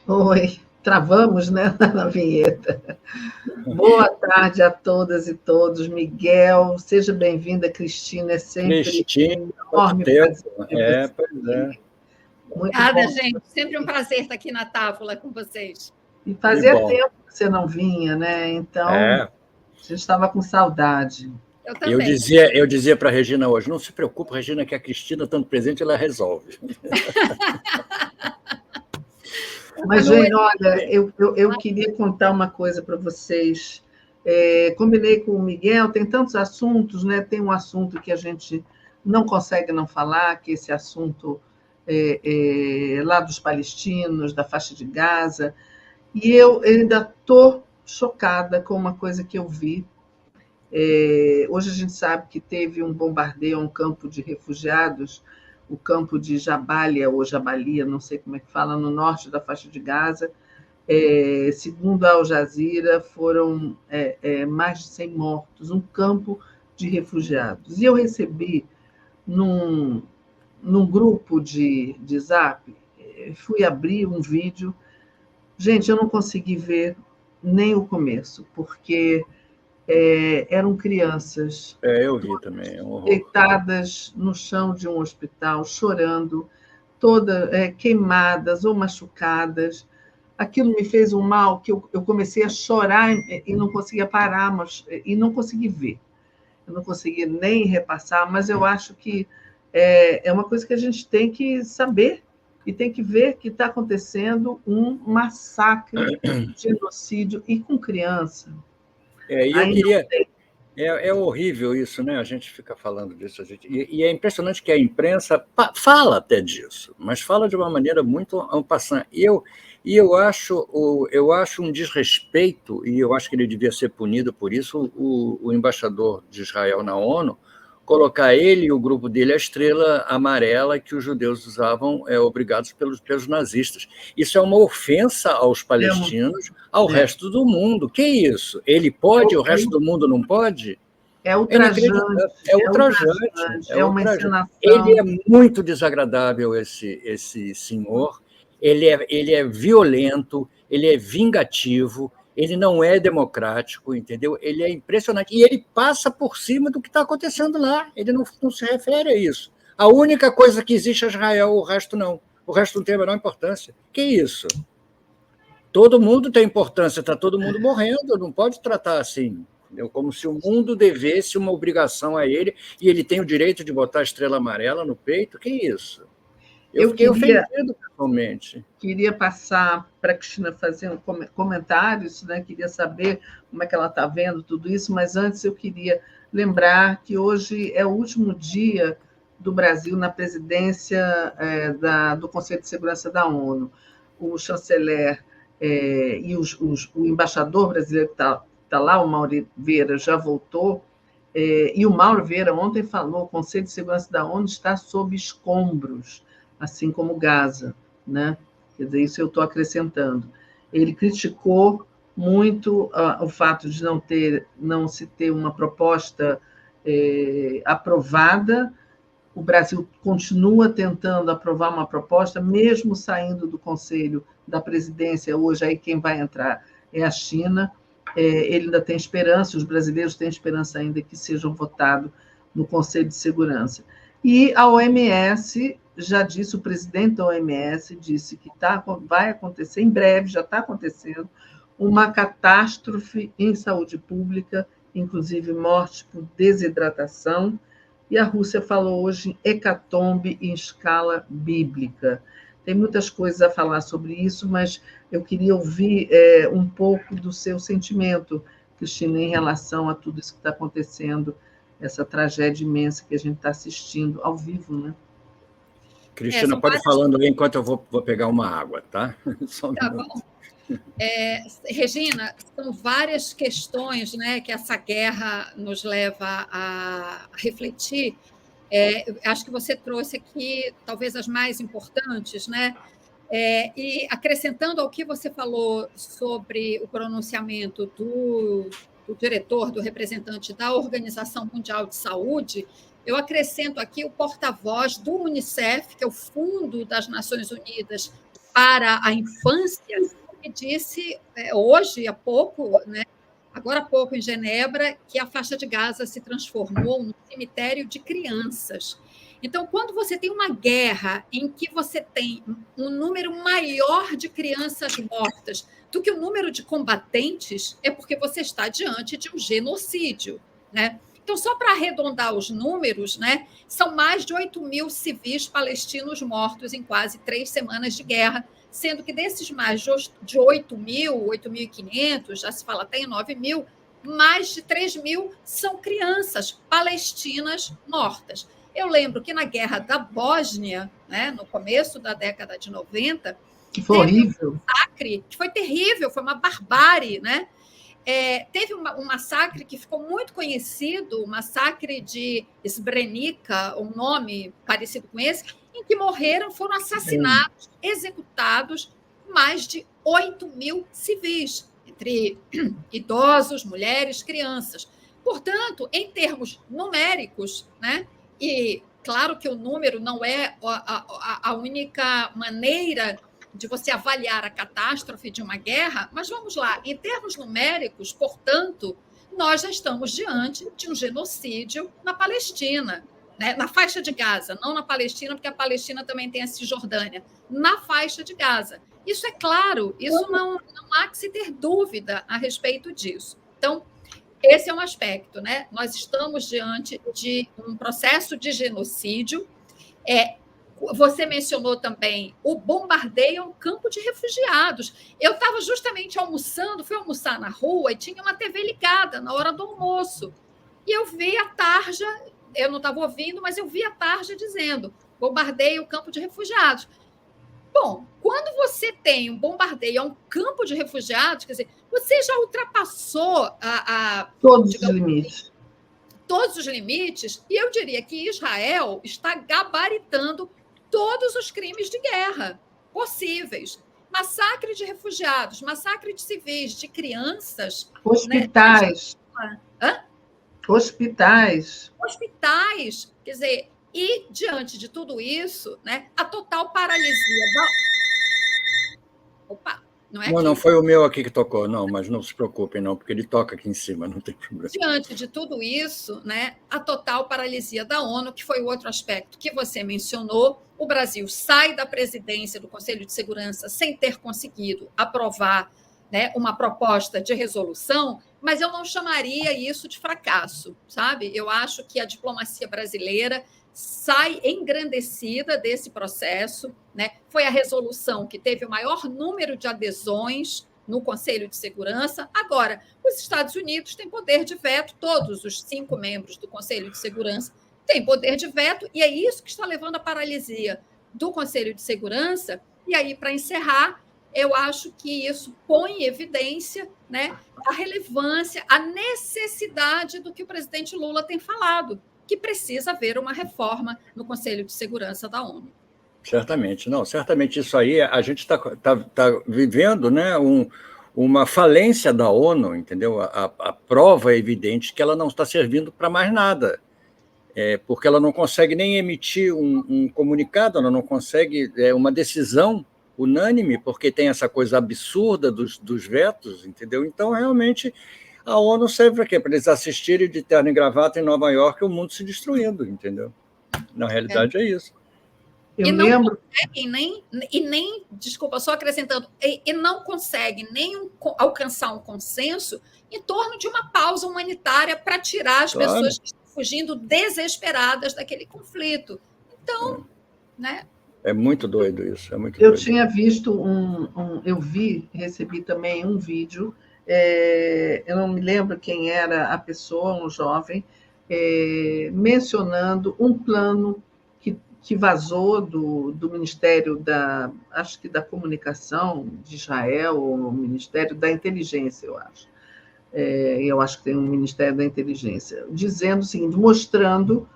Oi, travamos, né, na vinheta. Boa tarde a todas e todos. Miguel, seja bem-vinda, Cristina. É sempre Cristina, um quanto enorme tempo? prazer ter você Pois é. aqui. Muito Obrigada, bom. gente. Sempre um prazer estar aqui na Távola com vocês. E Que fazia bom. tempo que você não vinha, né? Então, É, a gente estava com saudade. Eu eu também. dizia para a Regina hoje, não se preocupe, Regina, que a Cristina, estando presente, ela resolve. Mas, Jane, olha, eu queria contar uma coisa para vocês. Combinei com o Miguel, tem tantos assuntos, né? Tem um assunto que a gente não consegue não falar, que é esse assunto lá dos palestinos, da faixa de Gaza, e eu ainda estou chocada com uma coisa que eu vi. Hoje a gente sabe que teve um bombardeio a um campo de refugiados, o campo de Jabalia, ou Jabalia, não sei como é que fala, no norte da faixa de Gaza. Segundo a Al Jazeera, foram mais de 100 mortos, um campo de refugiados. E eu recebi num, num grupo de Zap, fui abrir um vídeo. Gente, eu não consegui ver nem o começo, porque eram crianças Eu vi também, é um horror. deitadas no chão de um hospital, chorando, todas queimadas ou machucadas. Aquilo me fez um mal que eu comecei a chorar e não conseguia parar, e não consegui ver. Eu não consegui nem repassar, mas eu acho que é uma coisa que a gente tem que saber e tem que ver que está acontecendo um massacre, genocídio, e com criança. E eu Ainda queria. É horrível isso, né? A gente fica falando disso. E é impressionante que a imprensa fala até disso, mas fala de uma maneira muito en passant. Eu acho um desrespeito, e eu acho que ele devia ser punido por isso, o embaixador de Israel na ONU, colocar ele e o grupo dele a estrela amarela que os judeus usavam, obrigados pelos nazistas. Isso é uma ofensa aos é uma, palestinos, ao é, resto do mundo. Que isso? Ele pode, o resto do mundo não pode? é É inacreditável, ultrajante, é é ultrajante, ultrajante, é é uma ultrajante. Ele encenação. é muito desagradável, esse senhor. Ele é violento, ele é vingativo, ele não é democrático, entendeu? Ele é impressionante. E ele passa por cima do que está acontecendo lá. Ele não se refere a isso. A única coisa que existe é Israel, o resto não. O resto não tem a menor importância. Que isso? Todo mundo tem importância, está todo mundo morrendo, não pode tratar assim, entendeu? Como se o mundo devesse uma obrigação a ele e ele tem o direito de botar a estrela amarela no peito. Que isso? Eu Eu fiquei queria, ofendido pessoalmente. queria passar para a Cristina fazer um comentários, né? Queria saber como é que ela está vendo tudo isso, mas antes eu queria lembrar que hoje é o último dia do Brasil na presidência do Conselho de Segurança da ONU. O chanceler e o embaixador brasileiro que está lá, o Mauro Vieira, já voltou, e o Mauro Vieira ontem falou: o Conselho de Segurança da ONU está sob escombros, assim como Gaza, né? Quer dizer, isso eu estou acrescentando. Ele criticou muito o fato de não se ter uma proposta aprovada. O Brasil continua tentando aprovar uma proposta, mesmo saindo do Conselho da Presidência. Hoje, aí quem vai entrar é a China. Ele ainda tem esperança, os brasileiros têm esperança ainda que sejam votados no Conselho de Segurança. E a OMS já disse, o presidente da OMS disse que vai acontecer, em breve, já está acontecendo, uma catástrofe em saúde pública, inclusive morte por desidratação. E a Rússia falou hoje em hecatombe em escala bíblica. Tem muitas coisas a falar sobre isso, mas eu queria ouvir um pouco do seu sentimento, Cristina, em relação a tudo isso que está acontecendo, essa tragédia imensa que a gente está assistindo ao vivo, né? Cristina, São pode ir várias... falando aí enquanto eu vou pegar uma água, tá? Só um Tá minuto. bom. Regina, são várias questões, né, que essa guerra nos leva a refletir. Acho que você trouxe aqui talvez as mais importantes, né? E acrescentando ao que você falou sobre o pronunciamento do diretor, do representante da Organização Mundial de Saúde, eu acrescento aqui o porta-voz do UNICEF, que é o Fundo das Nações Unidas para a infância, que disse hoje, há pouco, né, agora há pouco em Genebra, que a faixa de Gaza se transformou num cemitério de crianças. Então, quando você tem uma guerra em que você tem um número maior de crianças mortas do que o número de combatentes, é porque você está diante de um genocídio, né? Então, só para arredondar os números, né, são mais de 8.000 civis palestinos mortos em quase 3 semanas de guerra, sendo que desses mais de 8.000, 8.500, já se fala até em 9.000, mais de 3.000 são crianças palestinas mortas. Eu lembro que na Guerra da Bósnia, né, no começo da década de 90, que foi horrível. Um massacre, que foi terrível, foi uma barbárie, né? Teve um massacre que ficou muito conhecido, o massacre de Srebrenica, um nome parecido com esse, em que foram assassinados, executados mais de 8.000 civis, entre idosos, mulheres, crianças. Portanto, em termos numéricos, né, e claro que o número não é a única maneira de você avaliar a catástrofe de uma guerra, mas vamos lá, em termos numéricos, portanto, nós já estamos diante de um genocídio na Palestina, né? Na faixa de Gaza, não na Palestina, porque a Palestina também tem a Cisjordânia, na faixa de Gaza. Isso é claro, isso não há que se ter dúvida a respeito disso. Então, esse é um aspecto, né? Nós estamos diante de um processo de genocídio. Você mencionou também o bombardeio a um campo de refugiados. Eu estava justamente almoçando, fui almoçar na rua e tinha uma TV ligada na hora do almoço. E eu vi a tarja, eu não estava ouvindo, mas eu vi a tarja dizendo bombardeio o campo de refugiados. Bom, quando você tem um bombardeio a um campo de refugiados, quer dizer, você já ultrapassou todos os limites. Todos os limites, e eu diria que Israel está gabaritando todos os crimes de guerra possíveis. Massacre de refugiados, massacre de civis, de crianças. Hospitais. Né? Hospitais. Hospitais. Quer dizer, e diante de tudo isso, né, a total paralisia da... Opa! Não foi o meu aqui que tocou, não, mas não se preocupem, não, porque ele toca aqui em cima, não tem problema. Diante de tudo isso, né, a total paralisia da ONU, que foi o outro aspecto que você mencionou, o Brasil sai da presidência do Conselho de Segurança sem ter conseguido aprovar, né, uma proposta de resolução, mas eu não chamaria isso de fracasso, sabe? Eu acho que a diplomacia brasileira sai engrandecida desse processo, né? Foi a resolução que teve o maior número de adesões no Conselho de Segurança. Agora, os Estados Unidos têm poder de veto, todos os 5 membros do Conselho de Segurança têm poder de veto, e é isso que está levando à paralisia do Conselho de Segurança. E aí, para encerrar, eu acho que isso põe em evidência, né, a relevância, a necessidade do que o presidente Lula tem falado, que precisa haver uma reforma no Conselho de Segurança da ONU. Certamente, não, certamente isso aí, a gente está vivendo, né, uma falência da ONU, entendeu? A prova é evidente que ela não está servindo para mais nada, porque ela não consegue nem emitir um comunicado, ela não consegue uma decisão unânime, porque tem essa coisa absurda dos vetos, entendeu? Então, realmente, a ONU serve para quê? Para eles assistirem de terno e gravata em Nova York o mundo se destruindo, entendeu? Na realidade, é isso. E não conseguem nem, desculpa, só acrescentando, e não conseguem nem alcançar um consenso em torno de uma pausa humanitária para tirar as pessoas que estão fugindo desesperadas daquele conflito. Então, né? É muito doido isso. É muito eu doido. Tinha visto recebi também um vídeo, eu não me lembro quem era a pessoa, um jovem, mencionando um plano que vazou do Ministério acho que da Comunicação de Israel, ou o Ministério da Inteligência, eu acho. Eu acho que tem um Ministério da Inteligência, dizendo o seguinte, mostrando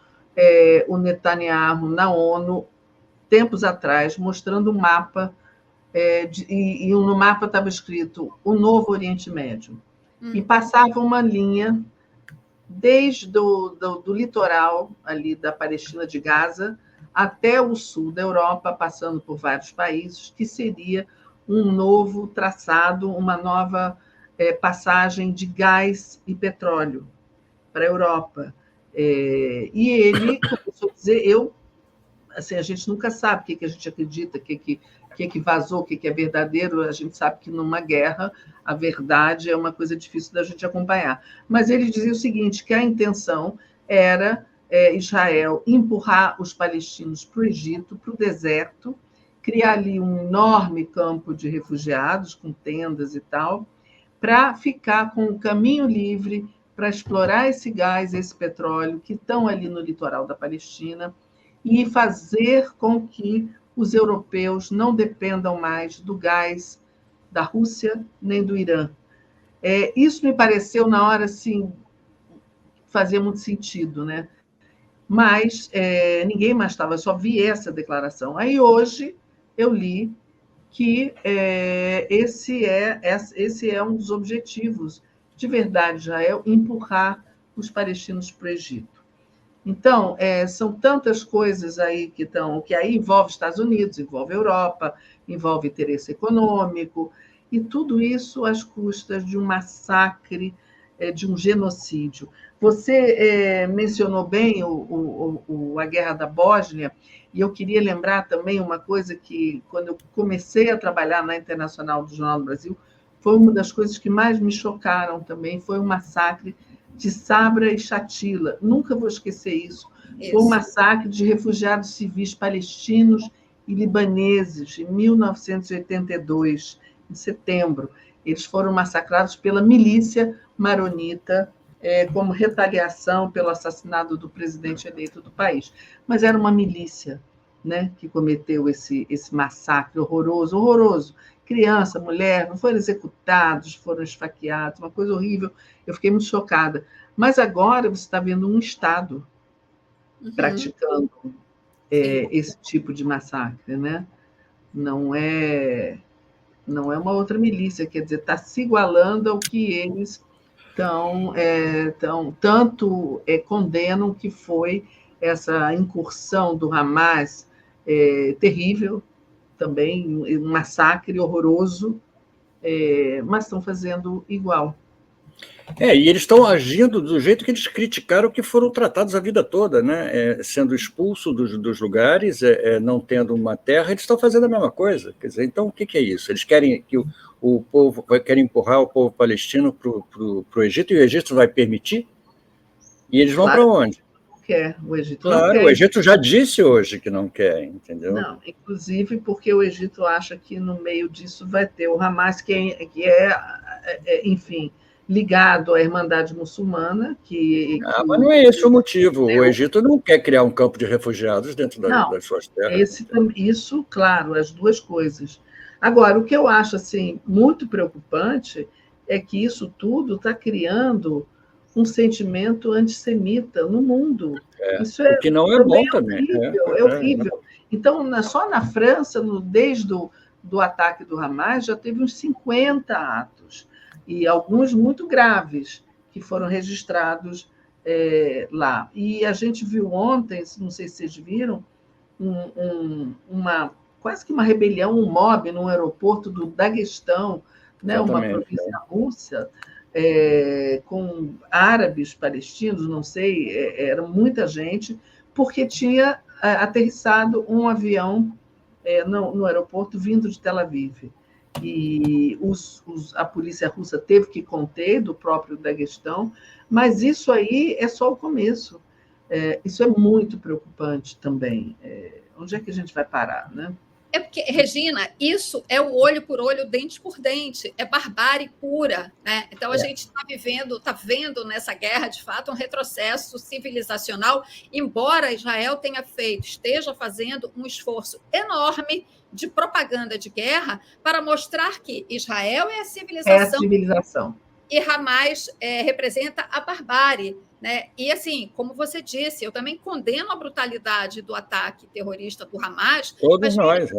o Netanyahu na ONU, tempos atrás, mostrando um mapa, e no mapa estava escrito o Novo Oriente Médio, e passava uma linha desde do litoral ali da Palestina de Gaza até o sul da Europa, passando por vários países, que seria um novo traçado, uma nova passagem de gás e petróleo para a Europa. E ele começou a dizer, assim, a gente nunca sabe o que a gente acredita, o que vazou, o que é verdadeiro. A gente sabe que numa guerra a verdade é uma coisa difícil da gente acompanhar. Mas ele dizia o seguinte, que a intenção era Israel empurrar os palestinos para o Egito, para o deserto, criar ali um enorme campo de refugiados, com tendas e tal, para ficar com o caminho livre para explorar esse gás, esse petróleo que estão ali no litoral da Palestina, e fazer com que os europeus não dependam mais do gás da Rússia nem do Irã. Isso me pareceu, na hora, assim, fazia muito sentido, né? Mas ninguém mais estava, só vi essa declaração. Aí, hoje, eu li que esse é um dos objetivos de verdade de Israel, empurrar os palestinos para o Egito. Então, são tantas coisas aí que aí envolve Estados Unidos, envolve Europa, envolve interesse econômico, e tudo isso às custas de um massacre, de um genocídio. Você mencionou bem a Guerra da Bósnia, e eu queria lembrar também uma coisa que, quando eu comecei a trabalhar na Internacional do Jornal do Brasil, foi uma das coisas que mais me chocaram também, foi o massacre de Sabra e Shatila. Nunca vou esquecer isso. Foi um massacre de refugiados civis palestinos e libaneses, em 1982, em setembro. Eles foram massacrados pela milícia maronita, como retaliação pelo assassinato do presidente eleito do país. Mas era uma milícia, né, que cometeu esse massacre horroroso, horroroso. Criança, mulher, não foram executados, foram esfaqueados, uma coisa horrível. Eu fiquei muito chocada. Mas agora você está vendo um Estado praticando esse tipo de massacre, né? Não é uma outra milícia, quer dizer, está se igualando ao que eles tanto condenam, que foi essa incursão do Hamas terrível, também um massacre horroroso, mas estão fazendo igual. E eles estão agindo do jeito que eles criticaram, que foram tratados a vida toda, né? Sendo expulsos dos lugares, não tendo uma terra, eles estão fazendo a mesma coisa. Quer dizer, então, o que é isso? Eles querem que o povo querem empurrar o povo palestino para o Egito, e o Egito vai permitir? E eles vão para onde? Quer. O Egito claro, não quer. O Egito já disse hoje que não quer, entendeu? Não, inclusive porque o Egito acha que no meio disso vai ter o Hamas, que enfim, ligado à Irmandade Muçulmana. Mas não é esse o motivo. O Egito não quer criar um campo de refugiados dentro das suas terras. Isso, claro, as duas coisas. Agora, o que eu acho assim, muito preocupante é que isso tudo está criando um sentimento antissemita no mundo. Isso o que não é bom também. É horrível. Então, só na França, desde o ataque do Hamas, já teve uns 50 atos, e alguns muito graves, que foram registrados lá. E a gente viu ontem, não sei se vocês viram, quase que uma rebelião, um mob no aeroporto do Daguestão, né, uma província russa, com árabes, palestinos, não sei, era muita gente, porque tinha aterrissado um avião no aeroporto vindo de Tel Aviv. E a polícia russa teve que conter, do próprio Daguestão, mas isso aí é só o começo. Isso é muito preocupante também. Onde é que a gente vai parar, né? É porque, Regina, isso é o olho por olho, dente por dente, é barbárie pura, né? Então, a gente está vendo nessa guerra, de fato, um retrocesso civilizacional, embora Israel esteja fazendo um esforço enorme de propaganda de guerra para mostrar que Israel é a civilização. É a civilização. E Hamas representa a barbárie. Né? E, assim, como você disse, eu também condeno a brutalidade do ataque terrorista do Hamas. Todos nós.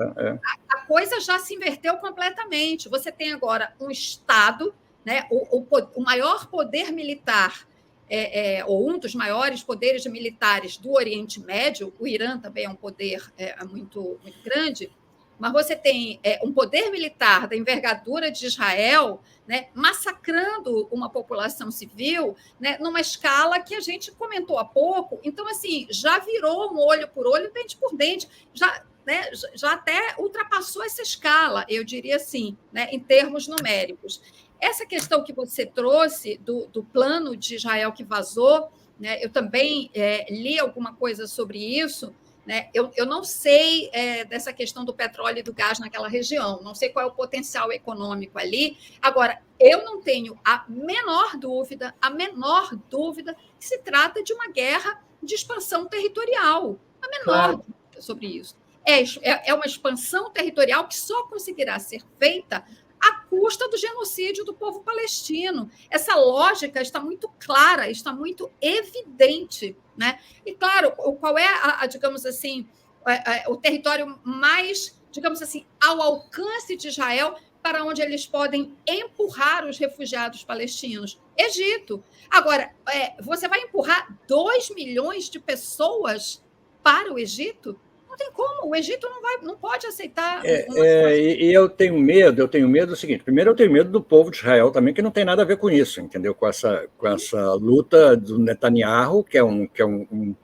A coisa já se inverteu completamente. Você tem agora um Estado, né? O maior poder militar ou um dos maiores poderes militares do Oriente Médio, o Irã também é um poder muito, muito grande, mas você tem um poder militar da envergadura de Israel, né, massacrando uma população civil, né, numa escala que a gente comentou há pouco. Então, assim, já virou um olho por olho, dente por dente, já até ultrapassou essa escala, eu diria assim, né, em termos numéricos. Essa questão que você trouxe do plano de Israel que vazou, né, eu também li alguma coisa sobre isso, né? Eu não sei dessa questão do petróleo e do gás naquela região, não sei qual é o potencial econômico ali. Agora, eu não tenho a menor dúvida que se trata de uma guerra de expansão territorial, a menor dúvida sobre isso. É uma expansão territorial que só conseguirá ser feita à custa do genocídio do povo palestino. Essa lógica está muito clara, está muito evidente, né? E, claro, qual é, digamos assim, o território mais, digamos assim, ao alcance de Israel, para onde eles podem empurrar os refugiados palestinos? Egito. Agora, você vai empurrar 2 milhões de pessoas para o Egito? Não tem como, o Egito não pode aceitar. E eu tenho medo do seguinte: primeiro, eu tenho medo do povo de Israel também, que não tem nada a ver com isso, entendeu? Com essa luta do Netanyahu, que é um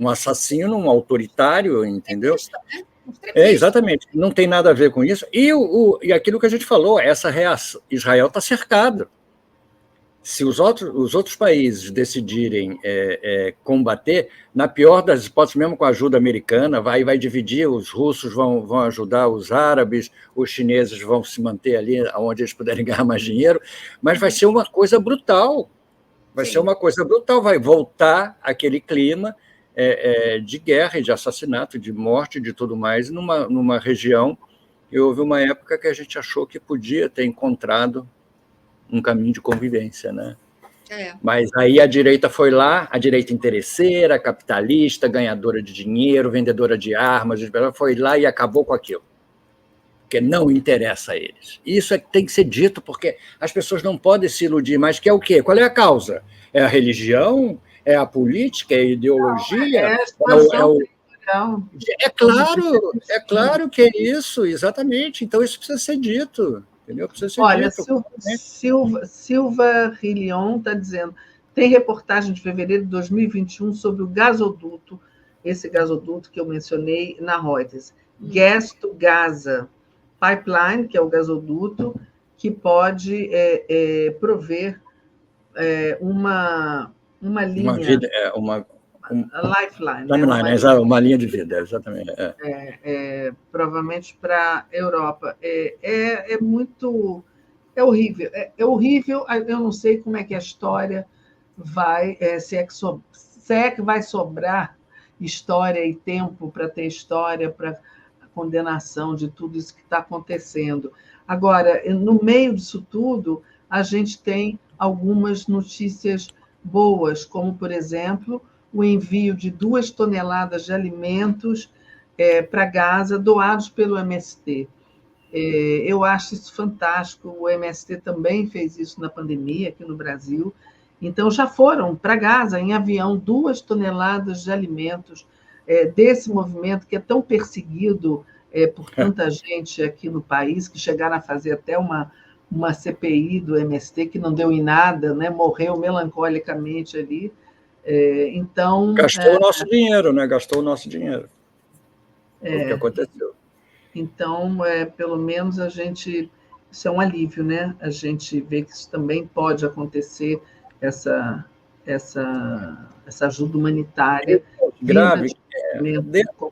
assassino, um autoritário, entendeu? Exatamente, não tem nada a ver com isso. E aquilo que a gente falou, essa reação, Israel está cercado. Se os outros países decidirem combater, na pior das hipóteses, mesmo com a ajuda americana, vai dividir, os russos vão ajudar os árabes, os chineses vão se manter ali onde eles puderem ganhar mais dinheiro, mas vai ser uma coisa brutal. Vai voltar aquele clima de guerra e de assassinato, de morte, de tudo mais, numa região. E houve uma época que a gente achou que podia ter encontrado um caminho de convivência, né? Mas aí a direita foi lá, a direita interesseira, capitalista, ganhadora de dinheiro, vendedora de armas, foi lá e acabou com aquilo, porque não interessa a eles. Isso tem que ser dito, porque as pessoas não podem se iludir mais, que é o quê? Qual é a causa? É a religião? É a política? É a ideologia? É claro que é isso, exatamente. Então isso precisa ser dito. Olha, Silva Rilion está dizendo, tem reportagem de fevereiro de 2021 sobre o gasoduto, esse gasoduto que eu mencionei na Reuters, Gas to Gaza Pipeline, que é o gasoduto que pode prover uma linha... Lifeline. Uma linha de vida, exatamente. Provavelmente para a Europa. É horrível. É horrível, eu não sei como é que a história vai... se é que vai sobrar história e tempo para ter história, para a condenação de tudo isso que está acontecendo. Agora, no meio disso tudo, a gente tem algumas notícias boas, como, por exemplo, o envio de 2 toneladas de alimentos para Gaza, doados pelo MST. Eu acho isso fantástico. O MST também fez isso na pandemia, aqui no Brasil. Então, já foram para Gaza, em avião, 2 toneladas de alimentos desse movimento que é tão perseguido por tanta gente aqui no país, que chegaram a fazer até uma CPI do MST, que não deu em nada, né? Morreu melancolicamente ali. Então, gastou o nosso dinheiro, né? Gastou o nosso dinheiro. Foi o que aconteceu. Então, pelo menos isso é um alívio, né? A gente vê que isso também pode acontecer, essa ajuda humanitária. Grave.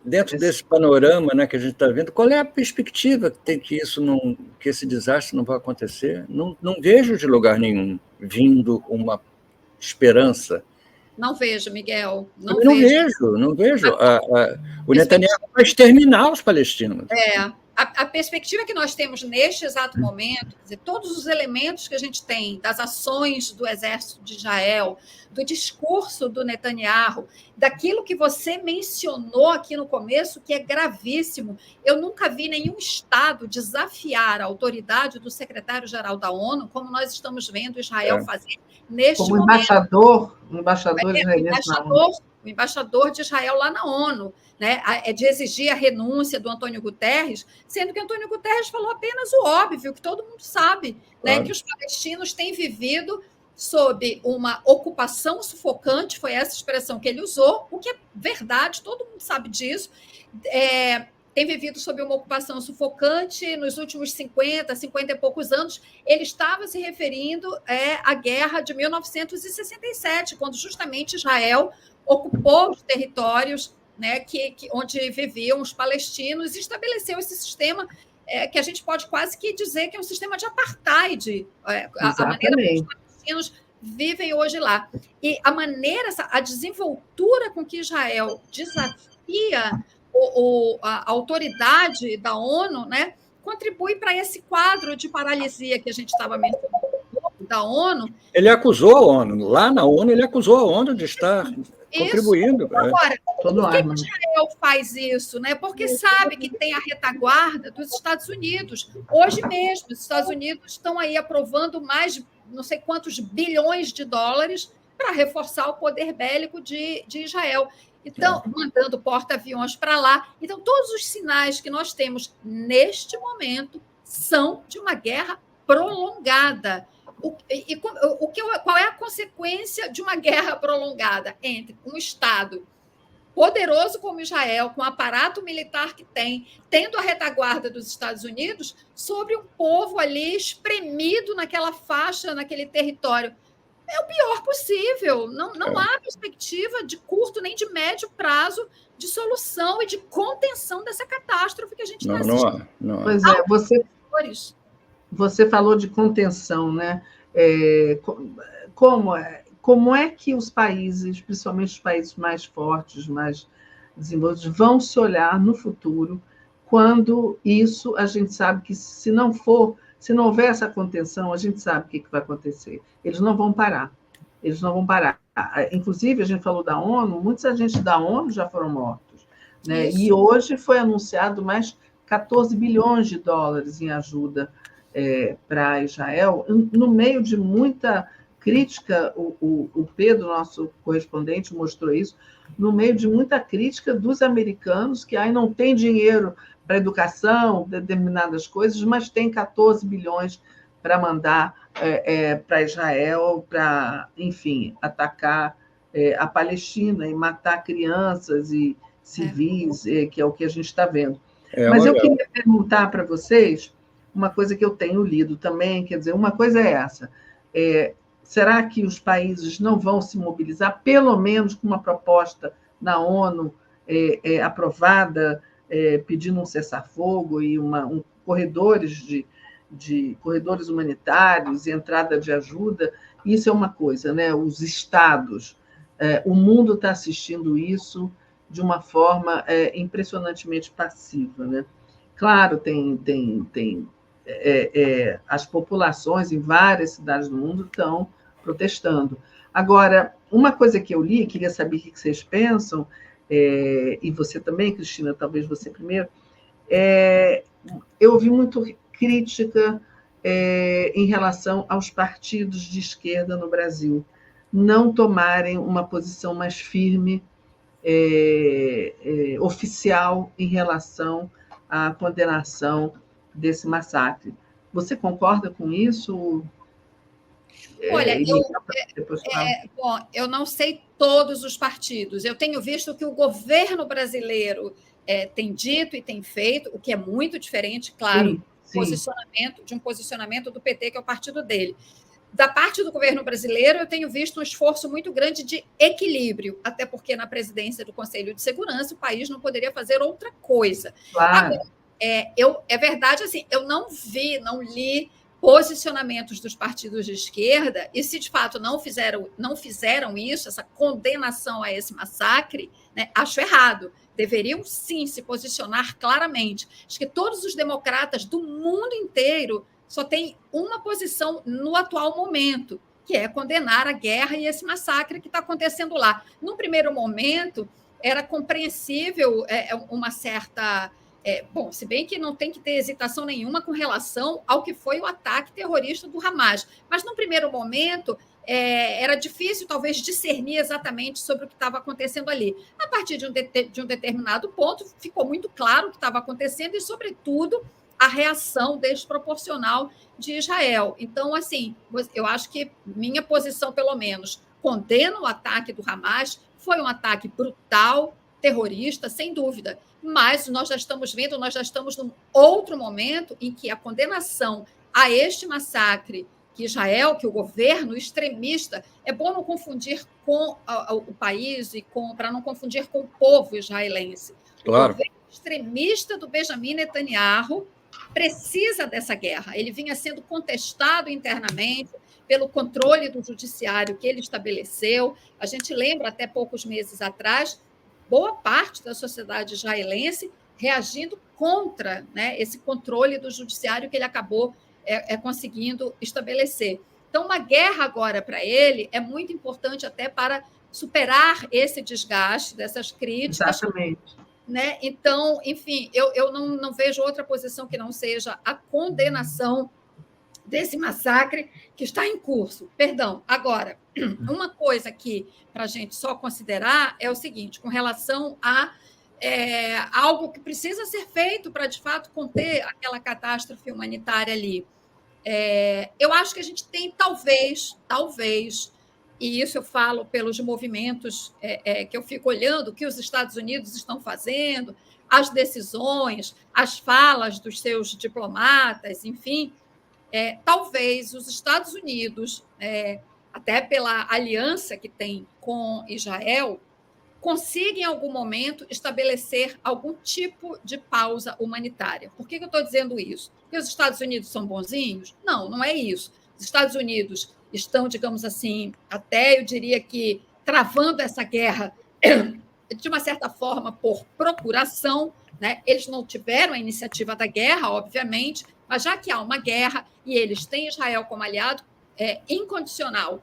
Dentro desse panorama, né, que a gente está vendo, qual é a perspectiva que esse desastre não vai acontecer? Não vejo de lugar nenhum vindo uma esperança. Não vejo, Miguel. Não vejo. O Netanyahu vai exterminar os palestinos. a perspectiva que nós temos neste exato momento, quer dizer, todos os elementos que a gente tem das ações do exército de Israel, do discurso do Netanyahu, daquilo que você mencionou aqui no começo, que é gravíssimo. Eu nunca vi nenhum Estado desafiar a autoridade do secretário-geral da ONU, como nós estamos vendo Israel fazer neste como momento. embaixador israelense na ONU. O embaixador de Israel lá na ONU, né, é de exigir a renúncia do Antônio Guterres, sendo que Antônio Guterres falou apenas o óbvio, que todo mundo sabe, né, que os palestinos têm vivido sob uma ocupação sufocante, foi essa expressão que ele usou, o que é verdade, todo mundo sabe disso, tem vivido sob uma ocupação sufocante nos últimos 50 e poucos anos. Ele estava se referindo à guerra de 1967, quando justamente Israel ocupou os territórios, né, onde viviam os palestinos e estabeleceu esse sistema que a gente pode quase que dizer que é um sistema de apartheid, a maneira como os palestinos vivem hoje lá. E a desenvoltura com que Israel desafia a autoridade da ONU, né, contribui para esse quadro de paralisia que a gente estava mencionando da ONU. Ele acusou a ONU, lá na ONU, ele acusou a ONU de estar contribuindo. Agora, por que Israel faz isso? Né? Porque sabe que tem a retaguarda dos Estados Unidos. Hoje mesmo, os Estados Unidos estão aí aprovando mais de não sei quantos bilhões de dólares para reforçar o poder bélico de Israel. Então, mandando porta-aviões para lá. Então, todos os sinais que nós temos neste momento são de uma guerra prolongada. Qual é a consequência de uma guerra prolongada entre um Estado poderoso como Israel, com o aparato militar que tem, tendo a retaguarda dos Estados Unidos, sobre um povo ali espremido naquela faixa, naquele território? É o pior possível. Não há perspectiva de curto nem de médio prazo de solução e de contenção dessa catástrofe que a gente está assistindo. Não. Pois é, você falou de contenção, né? Como é que os países, principalmente os países mais fortes, mais desenvolvidos, vão se olhar no futuro quando isso, a gente sabe que se não houver essa contenção, a gente sabe o que vai acontecer. Eles não vão parar. Inclusive, a gente falou da ONU, muitos agentes da ONU já foram mortos, né? E hoje foi anunciado mais 14 bilhões de dólares em ajuda para Israel, no meio de muita crítica. O Pedro, nosso correspondente, mostrou isso, no meio de muita crítica dos americanos, que aí não tem dinheiro para educação, determinadas coisas, mas tem 14 bilhões para mandar para Israel, para, enfim, atacar a Palestina e matar crianças e civis, que é o que a gente está vendo. Mas eu queria perguntar para vocês uma coisa que eu tenho lido também, quer dizer, uma coisa é essa, será que os países não vão se mobilizar, pelo menos com uma proposta na ONU aprovada, pedindo um cessar-fogo e corredores corredores humanitários e entrada de ajuda? Isso é uma coisa, né? Os estados, o mundo está assistindo isso de uma forma impressionantemente passiva, né? Claro, tem as populações em várias cidades do mundo estão protestando. Agora, uma coisa que eu li, queria saber o que vocês pensam, e você também, Cristina, talvez você primeiro, eu ouvi muito crítica em relação aos partidos de esquerda no Brasil não tomarem uma posição mais firme, oficial, em relação à condenação desse massacre. Você concorda com isso? Olha, eu não sei todos os partidos. Eu tenho visto que o governo brasileiro tem dito e tem feito, o que é muito diferente, claro, sim. De um posicionamento do PT, que é o partido dele. Da parte do governo brasileiro, eu tenho visto um esforço muito grande de equilíbrio, até porque na presidência do Conselho de Segurança o país não poderia fazer outra coisa. Claro. Agora, é verdade, assim, eu não li posicionamentos dos partidos de esquerda, e se de fato não fizeram isso, essa condenação a esse massacre, né, acho errado. deveriam sim se posicionar claramente. Acho que todos os democratas do mundo inteiro só têm uma posição no atual momento, que é condenar a guerra e esse massacre que está acontecendo lá. Num primeiro momento, era compreensível uma certa... bom, se bem que não tem que ter hesitação nenhuma com relação ao que foi o ataque terrorista do Hamas, mas num primeiro momento era difícil talvez discernir exatamente sobre o que estava acontecendo ali. A partir de um determinado ponto, ficou muito claro o que estava acontecendo e, sobretudo, a reação desproporcional de Israel. Então, assim, eu acho que minha posição, pelo menos, condena o ataque do Hamas, foi um ataque brutal, terrorista, sem dúvida, mas nós já estamos vendo, nós já estamos num outro momento em que a condenação a este massacre que Israel, que o governo extremista, é bom não confundir com o país e para não confundir com o povo israelense. Claro. O governo extremista do Benjamin Netanyahu precisa dessa guerra. Ele vinha sendo contestado internamente pelo controle do judiciário que ele estabeleceu. A gente lembra, até poucos meses atrás, boa parte da sociedade israelense reagindo contra, né, esse controle do judiciário que ele acabou conseguindo estabelecer. Então, uma guerra agora para ele é muito importante até para superar esse desgaste dessas críticas. Exatamente. Né? Então, enfim, eu não vejo outra posição que não seja a condenação desse massacre que está em curso. Perdão. Agora, uma coisa que, para a gente só considerar, é o seguinte, com relação a algo que precisa ser feito para, de fato, conter aquela catástrofe humanitária ali. Eu acho que a gente tem, talvez, e isso eu falo pelos movimentos que eu fico olhando, o que os Estados Unidos estão fazendo, as decisões, as falas dos seus diplomatas, enfim, talvez os Estados Unidos, até pela aliança que tem com Israel, consiga, em algum momento, estabelecer algum tipo de pausa humanitária. Por que eu estou dizendo isso? Porque os Estados Unidos são bonzinhos? Não, não é isso. Os Estados Unidos estão, digamos assim, até eu diria que travando essa guerra de uma certa forma por procuração, né? Eles não tiveram a iniciativa da guerra, obviamente, mas já que há uma guerra e eles têm Israel como aliado incondicional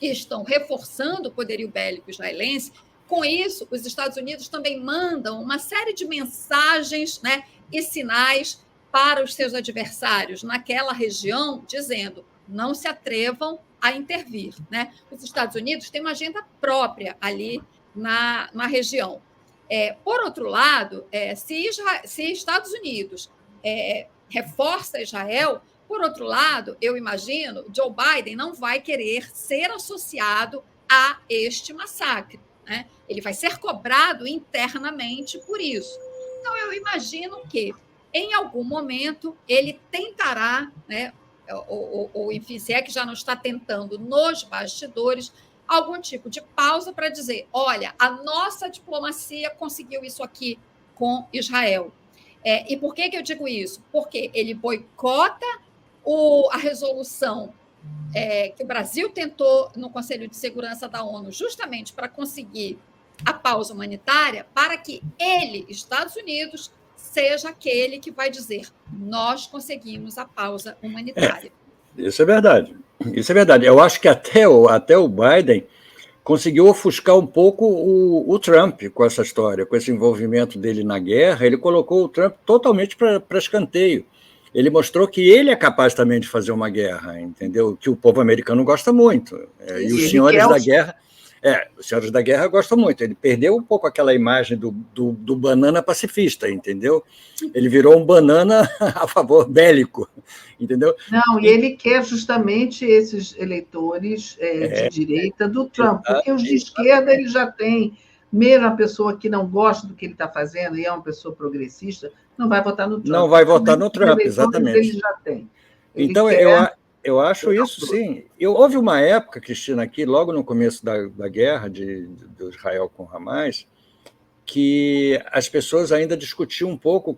e estão reforçando o poderio bélico israelense, com isso, os Estados Unidos também mandam uma série de mensagens, né, e sinais para os seus adversários naquela região, dizendo: não se atrevam a intervir. Né? Os Estados Unidos têm uma agenda própria ali na região. Por outro lado, se Estados Unidos reforça Israel, por outro lado, eu imagino, Joe Biden não vai querer ser associado a este massacre. Né? Ele vai ser cobrado internamente por isso. Então, eu imagino que, em algum momento, ele tentará, né, ou enfim, se é que já não está tentando nos bastidores, algum tipo de pausa para dizer: olha, a nossa diplomacia conseguiu isso aqui com Israel. E por que eu digo isso? Porque ele boicota a resolução que o Brasil tentou no Conselho de Segurança da ONU, justamente para conseguir a pausa humanitária, para que ele, Estados Unidos, seja aquele que vai dizer: nós conseguimos a pausa humanitária. Isso é verdade. Isso é verdade. Eu acho que até o Biden conseguiu ofuscar um pouco o Trump com essa história, com esse envolvimento dele na guerra. Ele colocou o Trump totalmente para escanteio. Ele mostrou que ele é capaz também de fazer uma guerra, entendeu? Que o povo americano gosta muito. E os senhores da guerra... os senhores da guerra gostam muito. Ele perdeu um pouco aquela imagem do banana pacifista, entendeu? Ele virou um banana a favor bélico, entendeu? Não, e ele quer justamente esses eleitores de direita do Trump, porque os de esquerda ele já tem. Mesmo a pessoa que não gosta do que ele está fazendo e é uma pessoa progressista, não vai votar no Trump. Não vai votar no Trump, exatamente. Ele já tem. Então, eu acho isso, sim. Houve uma época, Cristina, aqui, logo no começo da guerra do Israel com Hamas, que as pessoas ainda discutiam um pouco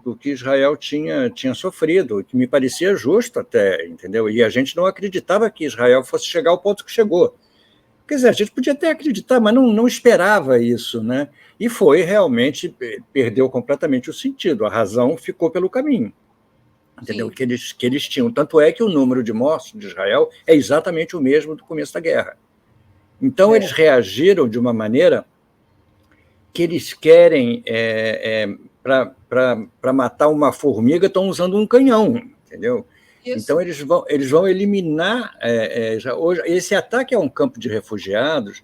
o que Israel tinha sofrido, que me parecia justo até, entendeu? E a gente não acreditava que Israel fosse chegar ao ponto que chegou. Quer dizer, a gente podia até acreditar, mas não esperava isso, né? E foi realmente, perdeu completamente o sentido, a razão ficou pelo caminho, entendeu? Sim. Que eles tinham. Tanto é que o número de mortos de Israel é exatamente o mesmo do começo da guerra. Então, eles reagiram de uma maneira que eles querem, para matar uma formiga, estão usando um canhão, entendeu? Isso. Então, eles vão eliminar. Hoje, esse ataque a um campo de refugiados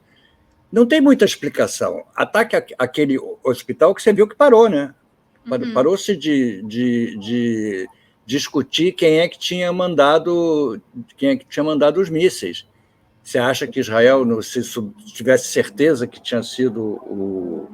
não tem muita explicação. Ataque àquele hospital que você viu que parou, né? Parou-se de discutir quem é que tinha mandado os mísseis. Você acha que Israel, se tivesse certeza que tinha sido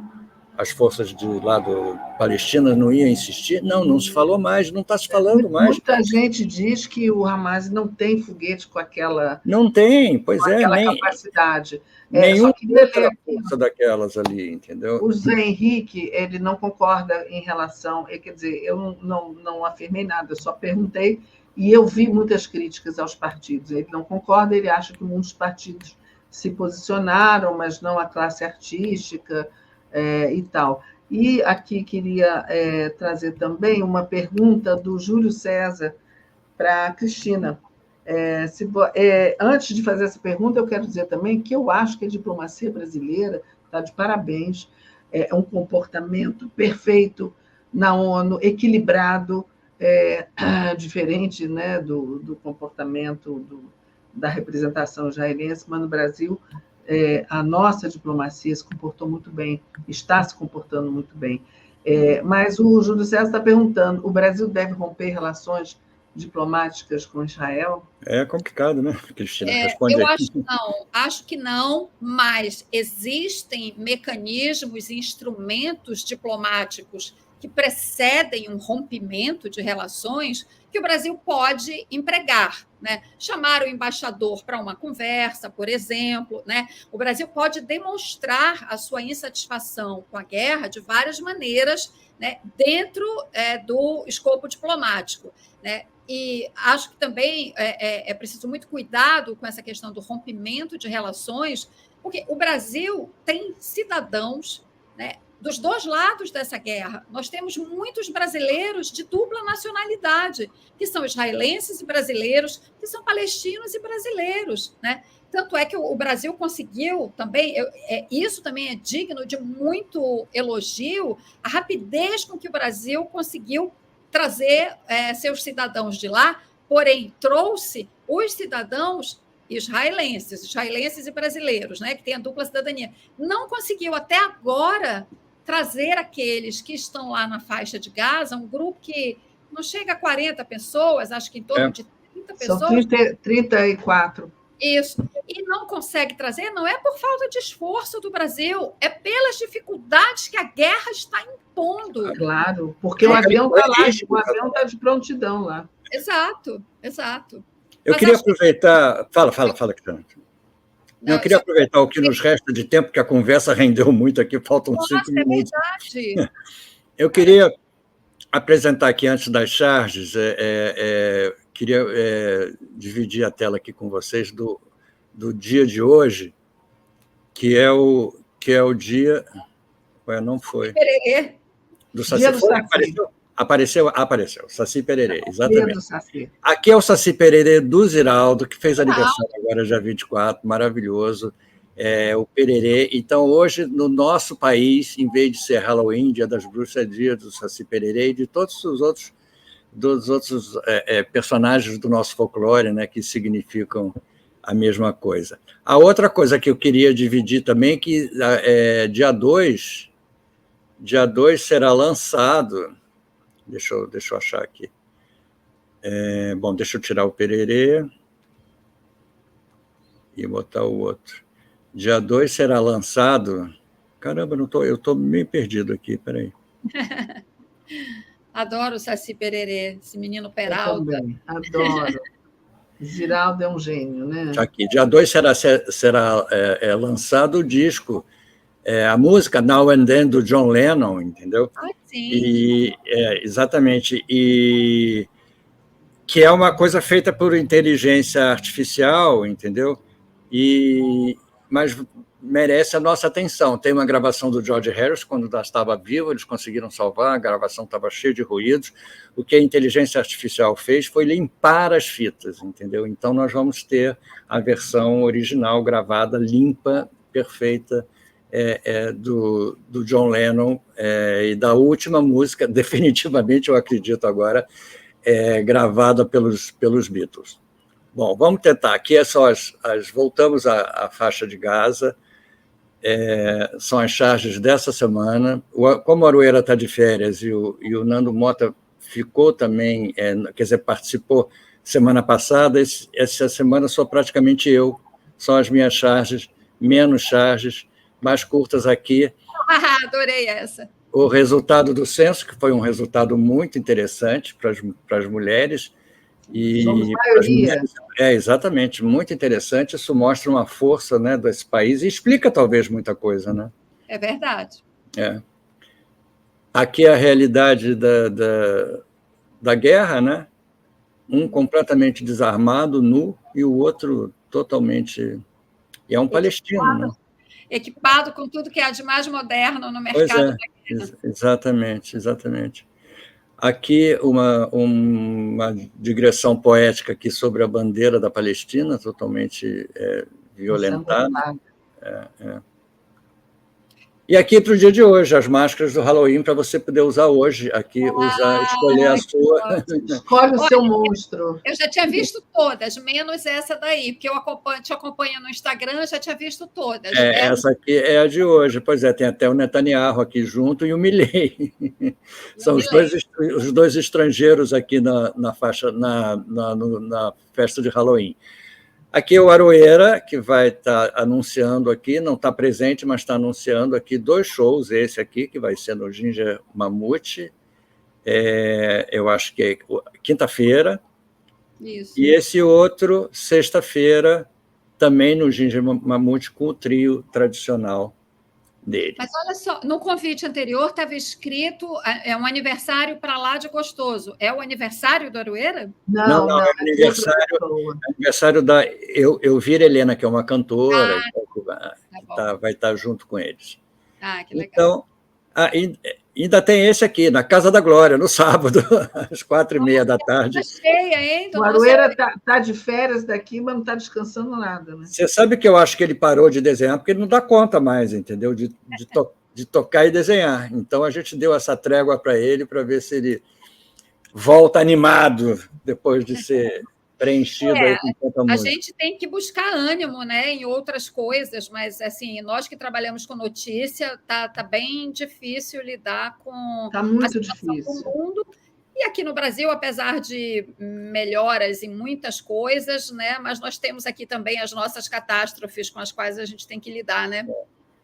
as forças de lado palestinas, não iam insistir? Não se falou mais, não está se falando mais. Muita gente diz que o Hamas não tem foguete com aquela... Não tem, pois com aquela capacidade. Nenhuma outra força daquelas ali, entendeu? O Zé Henrique, ele não concorda em relação... Quer dizer, eu não afirmei nada, eu só perguntei, e eu vi muitas críticas aos partidos. Ele não concorda, ele acha que muitos partidos se posicionaram, mas não a classe artística e tal. E aqui queria trazer também uma pergunta do Júlio César para a Cristina. Antes de fazer essa pergunta, eu quero dizer também que eu acho que a diplomacia brasileira está de parabéns, é um comportamento perfeito na ONU, equilibrado, diferente, né, do comportamento da representação israelense, mas no Brasil a nossa diplomacia se comportou muito bem, está se comportando muito bem. Mas o Júlio César está perguntando, o Brasil deve romper relações diplomáticas com Israel? É complicado, né, Cristina? Responde eu aí. acho que não, mas existem mecanismos e instrumentos diplomáticos que precedem um rompimento de relações que o Brasil pode empregar, né? Chamar o embaixador para uma conversa, por exemplo, né? O Brasil pode demonstrar a sua insatisfação com a guerra de várias maneiras, né? Dentro do escopo diplomático, né? E acho que também é preciso muito cuidado com essa questão do rompimento de relações, porque o Brasil tem cidadãos, né, dos dois lados dessa guerra. Nós temos muitos brasileiros de dupla nacionalidade, que são israelenses e brasileiros, que são palestinos e brasileiros, né? Tanto é que o Brasil conseguiu também, isso também é digno de muito elogio, a rapidez com que o Brasil conseguiu trazer seus cidadãos de lá, porém trouxe os cidadãos israelenses e brasileiros, né, que têm a dupla cidadania. Não conseguiu até agora trazer aqueles que estão lá na faixa de Gaza, um grupo que não chega a 40 pessoas, acho que em torno de 30 pessoas. São 34. Isso. E não consegue trazer, não é por falta de esforço do Brasil, é pelas dificuldades que a guerra está impondo. Claro, porque o avião está lá, o avião está de prontidão lá. Exato. Eu queria aproveitar... Fala, Cristiano. Eu queria aproveitar o que nos resta de tempo, que a conversa rendeu muito aqui, faltam 5 minutos. É verdade. Eu queria apresentar aqui, antes das charges, queria dividir a tela aqui com vocês do dia de hoje, que é o dia... Não foi. Pererê. Do Saci. Apareceu? Apareceu. Saci Pererê, exatamente. Aqui é o Saci Pererê do Ziraldo, que fez aniversário agora, dia 24, maravilhoso. O Pererê. Então, hoje, no nosso país, em vez de ser Halloween, Dia das Bruxas, é dia do Saci Pererê e de todos os outros personagens do nosso folclore, né, que significam a mesma coisa. A outra coisa que eu queria dividir também, que dia 2 será lançado... Deixa eu achar aqui. Deixa eu tirar o Pererê e botar o outro. Dia 2 será lançado... Caramba, eu estou meio perdido aqui, peraí. Adoro o Saci Pererê, esse menino Peralta. Eu também, adoro. Ziraldo é um gênio, né? Aqui, dia 2 será lançado o disco, a música Now and Then, do John Lennon, entendeu? Sim. Exatamente. E que é uma coisa feita por inteligência artificial, entendeu? E mas merece a nossa atenção. Tem uma gravação do George Harrison, quando estava vivo, eles conseguiram salvar, a gravação estava cheia de ruídos. O que a inteligência artificial fez foi limpar as fitas, entendeu? Então, nós vamos ter a versão original gravada, limpa, perfeita, do John Lennon, e da última música, definitivamente, eu acredito agora, gravada pelos Beatles. Bom, vamos tentar. Aqui voltamos à faixa de Gaza, são as charges dessa semana. Como o Aroeira está de férias e o Nando Mota ficou também, quer dizer, participou semana passada, essa semana sou praticamente eu, são as minhas charges, menos charges, mais curtas aqui. Adorei essa. O resultado do censo, que foi um resultado muito interessante para as mulheres, e somos maioria. Exatamente, muito interessante. Isso mostra uma força, né, desse país e explica talvez muita coisa, né? É verdade. Aqui a realidade da guerra, né? Um completamente desarmado, nu, e o outro totalmente... E é um palestino, né? Equipado com tudo que há de mais moderno no mercado da guerra. Exatamente. Aqui uma digressão poética aqui sobre a bandeira da Palestina, totalmente violentada. E aqui para o dia de hoje, as máscaras do Halloween, para você poder usar hoje. Aqui, escolher a sua. Escolhe o seu monstro. Eu já tinha visto todas, menos essa daí, porque eu te acompanho no Instagram, já tinha visto todas. Essa aqui é a de hoje. Pois é, tem até o Netanyahu aqui junto e o Milley. São os dois estrangeiros aqui na faixa, na festa de Halloween. Aqui é o Aroeira, que vai estar anunciando aqui, não está presente, mas está anunciando aqui 2 shows, esse aqui, que vai ser no Ginger Mamute, eu acho que é quinta-feira, e esse outro, sexta-feira, também no Ginger Mamute, com o trio tradicional dele. Mas olha só, no convite anterior estava escrito é um aniversário para lá de gostoso. É o aniversário do Aroeira? Não, é aniversário da Elvira Helena, que é uma cantora, vai estar junto com eles. Que legal. Então, ainda tem esse aqui, na Casa da Glória, no sábado, às 4h30 da tarde. Cheia, hein? O Aroeira está de férias daqui, mas não está descansando nada. Né? Você sabe que eu acho que ele parou de desenhar, porque ele não dá conta mais, entendeu? De tocar e desenhar. Então, a gente deu essa trégua para ele, para ver se ele volta animado, depois de ser preenchido aí com tanta música. A gente tem que buscar ânimo, né, em outras coisas, mas assim, nós que trabalhamos com notícia, tá bem difícil lidar com a situação do mundo. E aqui no Brasil, apesar de melhoras em muitas coisas, né, mas nós temos aqui também as nossas catástrofes com as quais a gente tem que lidar, né?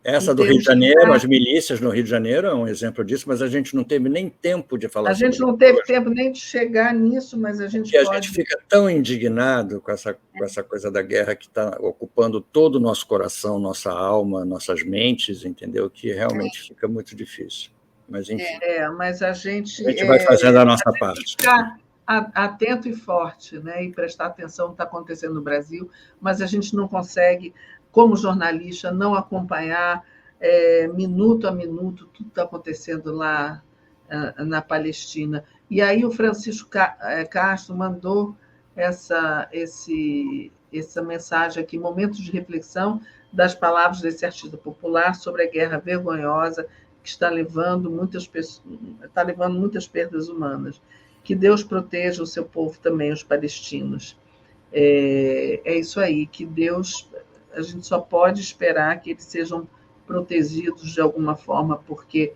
Essa do Rio de Janeiro, as milícias no Rio de Janeiro é um exemplo disso, mas a gente não teve nem tempo de falar sobre isso. A gente não teve tempo nem de chegar nisso, mas a gente pode... a gente fica tão indignado com essa coisa da guerra que está ocupando todo o nosso coração, nossa alma, nossas mentes, entendeu? Que realmente fica muito difícil. Mas, enfim. Mas a gente vai fazendo a nossa parte. Ficar atento e forte, né? E prestar atenção no que está acontecendo no Brasil, mas a gente não consegue, como jornalista, não acompanhar minuto a minuto tudo que está acontecendo lá na Palestina. E aí o Francisco Castro mandou essa mensagem aqui, momentos de reflexão das palavras desse artista popular sobre a guerra vergonhosa que está levando muitas perdas humanas. Que Deus proteja o seu povo também, os palestinos. É isso aí, que Deus... A gente só pode esperar que eles sejam protegidos de alguma forma, porque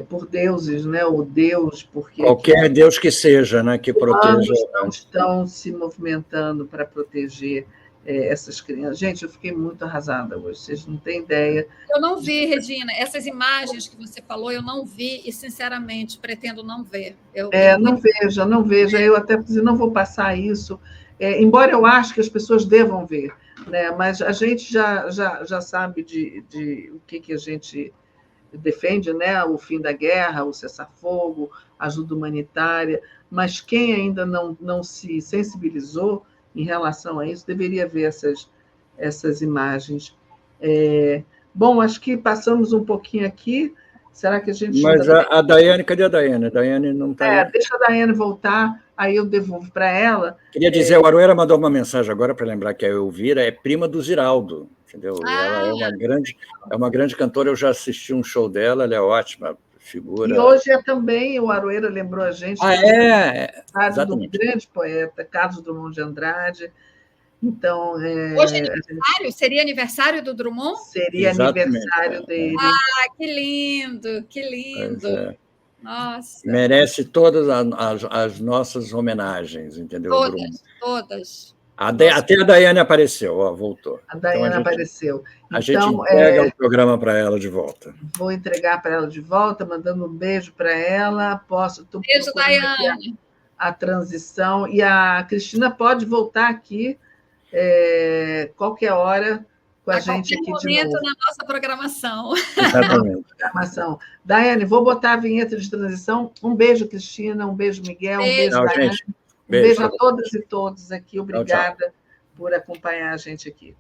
por deuses, né? Ou Deus, porque qualquer Deus que seja, né? Que proteja. Não estão se movimentando para proteger essas crianças. Gente, eu fiquei muito arrasada hoje, vocês não têm ideia. Eu não vi, Regina, essas imagens que você falou, eu não vi e, sinceramente, pretendo não ver. Não veja. Eu até não vou passar isso, embora eu acho que as pessoas devam ver, né? Mas a gente já sabe de o que a gente defende, né? O fim da guerra, o cessar-fogo, ajuda humanitária, mas quem ainda não se sensibilizou em relação a isso deveria ver essas imagens. Bom, acho que passamos um pouquinho aqui. Será que a gente... Mas a Daiane, cadê a Daiane? A Daiane não está aí. Deixa a Daiane voltar, aí eu devolvo para ela. Queria dizer, o Aroeira mandou uma mensagem agora para lembrar que a Elvira é prima do Ziraldo, entendeu? Ela é uma grande cantora, eu já assisti um show dela, ela é ótima figura. E hoje também, o Aroeira lembrou a gente do grande poeta Carlos Drummond de Andrade. Então, hoje é aniversário? Seria aniversário do Drummond? Seria aniversário dele. Que lindo, que lindo. Nossa. Merece todas as nossas homenagens, entendeu? Todas. Até a Daiane apareceu, voltou. A Daiane apareceu. A gente entrega o programa para ela de volta. Vou entregar para ela de volta, mandando um beijo para ela. Beijo, Daiane. A transição. E a Cristina pode voltar aqui qualquer hora com a gente aqui de novo. Momento na nossa programação. Exatamente. Daiane, vou botar a vinheta de transição. Um beijo, Cristina. Um beijo, Miguel. Um beijo, Daiane. Gente. Um beijo a todas e todos aqui. Obrigada por acompanhar a gente aqui.